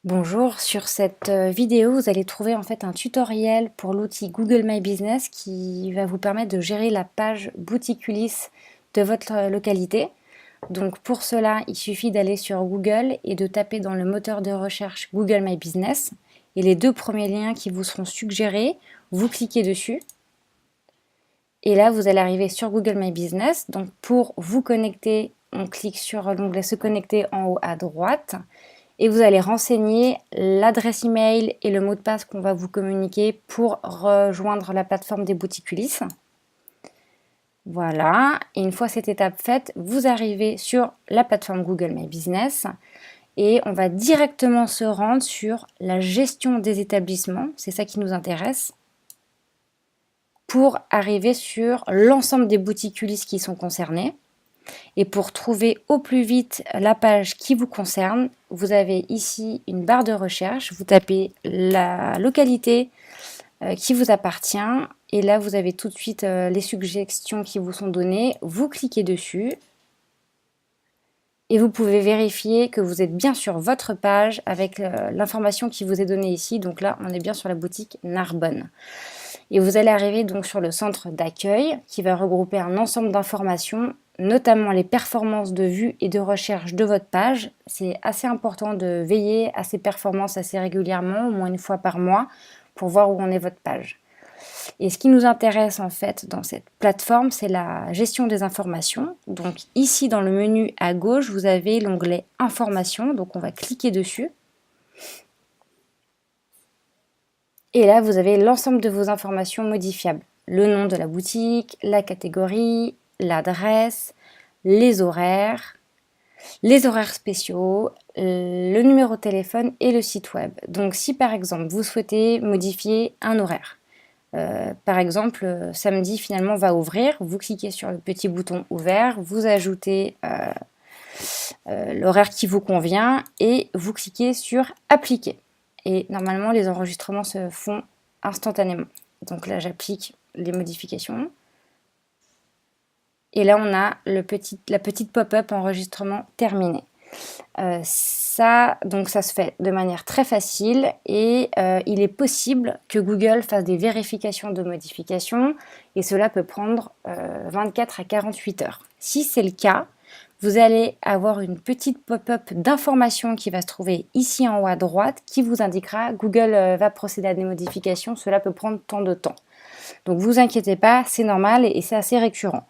Bonjour, sur cette vidéo, vous allez trouver en fait un tutoriel pour l'outil Google My Business qui va vous permettre de gérer la page boutique Ulysse de votre localité. Donc pour cela, il suffit d'aller sur Google et de taper dans le moteur de recherche Google My Business. Et les deux premiers liens qui vous seront suggérés, vous cliquez dessus. Et là, vous allez arriver sur Google My Business. Donc pour vous connecter, on clique sur l'onglet Se connecter en haut à droite. Et vous allez renseigner l'adresse email et le mot de passe qu'on va vous communiquer pour rejoindre la plateforme des boutiques Ulysse. Voilà, et une fois cette étape faite, vous arrivez sur la plateforme Google My Business et on va directement se rendre sur la gestion des établissements, c'est ça qui nous intéresse, pour arriver sur l'ensemble des boutiques Ulysse qui sont concernées. Et pour trouver au plus vite la page qui vous concerne, vous avez ici une barre de recherche, vous tapez la localité qui vous appartient et là vous avez tout de suite les suggestions qui vous sont données, vous cliquez dessus et vous pouvez vérifier que vous êtes bien sur votre page avec l'information qui vous est donnée ici. Donc là on est bien sur la boutique Narbonne. Et vous allez arriver donc sur le centre d'accueil qui va regrouper un ensemble d'informations, notamment les performances de vue et de recherche de votre page. C'est assez important de veiller à ces performances assez régulièrement, au moins une fois par mois, pour voir où en est votre page. Et ce qui nous intéresse en fait dans cette plateforme, c'est la gestion des informations. Donc ici dans le menu à gauche, vous avez l'onglet Informations, donc on va cliquer dessus. Et là, vous avez l'ensemble de vos informations modifiables. Le nom de la boutique, la catégorie, l'adresse, les horaires spéciaux, le numéro de téléphone et le site web. Donc si par exemple vous souhaitez modifier un horaire, par exemple samedi finalement va ouvrir, vous cliquez sur le petit bouton ouvert, vous ajoutez l'horaire qui vous convient et vous cliquez sur appliquer. Et normalement les enregistrements se font instantanément. Donc là j'applique les modifications. Et là on a la petite pop-up enregistrement terminé. Ça se fait de manière très facile et il est possible que Google fasse des vérifications de modifications et cela peut prendre 24 à 48 heures. Si c'est le cas, vous allez avoir une petite pop-up d'information qui va se trouver ici en haut à droite qui vous indiquera Google va procéder à des modifications, cela peut prendre tant de temps. Donc vous inquiétez pas, c'est normal et c'est assez récurrent.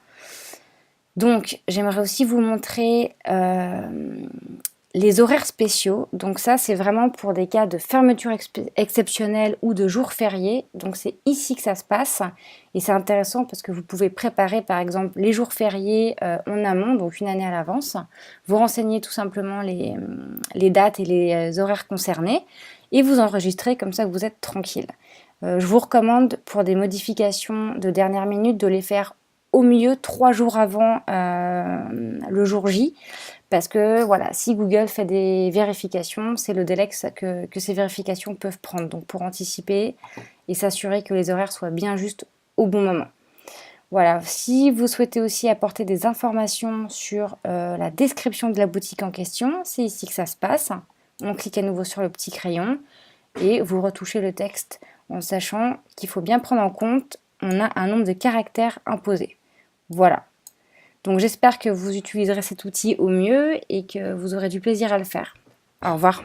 Donc j'aimerais aussi vous montrer les horaires spéciaux. Donc ça c'est vraiment pour des cas de fermeture exceptionnelle ou de jours fériés. Donc c'est ici que ça se passe et c'est intéressant parce que vous pouvez préparer par exemple les jours fériés en amont, donc une année à l'avance. Vous renseignez tout simplement les dates et les horaires concernés et vous enregistrez comme ça que vous êtes tranquille. Je vous recommande pour des modifications de dernière minute de les faire au mieux 3 jours avant le jour J, parce que voilà, si Google fait des vérifications, c'est le délai que ces vérifications peuvent prendre. Donc pour anticiper et s'assurer que les horaires soient bien justes au bon moment. Voilà, si vous souhaitez aussi apporter des informations sur la description de la boutique en question, c'est ici que ça se passe. On clique à nouveau sur le petit crayon et vous retouchez le texte en sachant qu'il faut bien prendre en compte, on a un nombre de caractères imposés. Voilà. Donc j'espère que vous utiliserez cet outil au mieux et que vous aurez du plaisir à le faire. Au revoir.